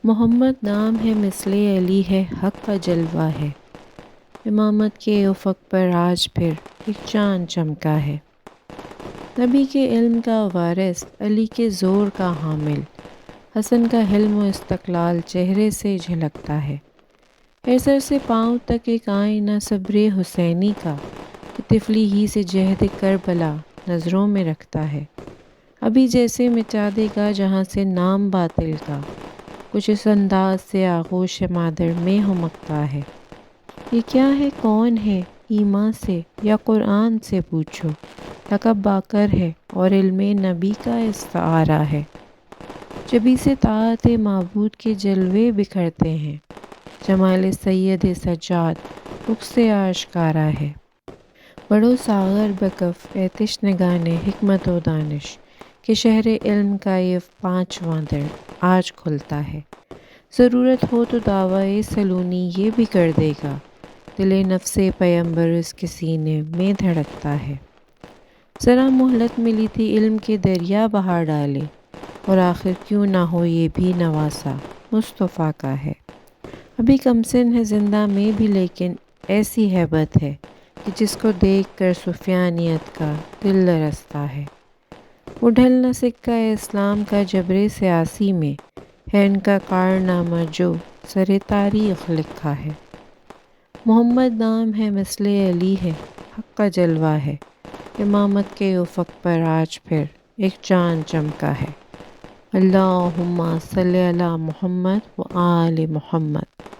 محمد نام ہے مثل علی ہے، حق کا جلوہ ہے، امامت کے افق پر آج پھر ایک چاند چمکا ہے۔ نبی کے علم کا وارث، علی کے زور کا حامل، حسن کا حلم و استقلال چہرے سے جھلکتا ہے۔ ہر سر سے پاؤں تک ایک آئینہ صبر حسینی کا، کہ طفلی ہی سے جہد کربلا نظروں میں رکھتا ہے۔ ابھی جیسے مٹا دے گا جہاں سے نام باطل کا، کچھ اس انداز سے آغوش مادر میں ہمکتا ہے۔ یہ کیا ہے، کون ہے، ایمان سے یا قرآن سے پوچھو، لقب باقر ہے اور علم نبی کا استعارہ ہے۔ جبھی سے طاعت معبود کے جلوے بکھرتے ہیں، جمال سید سجاد رخ سے آشکارا ہے۔ بڑھو ساغر بکف اے تشنگان حکمت و دانش، کہ شہر علم کا یہ پانچواں در آج کھلتا ہے۔ ضرورت ہو تو دعویٰ سلونی یہ بھی کر دے گا، دل نفس پیمبر اس کے سینے میں دھڑکتا ہے۔ ذرا مہلت ملی تھی علم کے دریا بہا ڈالے، اور آخر کیوں نہ ہو یہ بھی نواسہ مصطفیٰ کا ہے۔ ابھی کم سن ہے زندہ میں بھی، لیکن ایسی ہیبت ہے کہ جس کو دیکھ کر سفیانیت کا دل لرزتا ہے۔ وہ ڈھل نہ سکہ اسلام کا جبر سیاسی میں، ہے ان کا کارنامہ جو سر تاریخ لکھا ہے۔ محمد نام ہے مثل علی ہے، حق کا جلوہ ہے، امامت کے افق پر آج پھر ایک چاند چمکا ہے۔ اللہم صلی علی محمد و آل محمد۔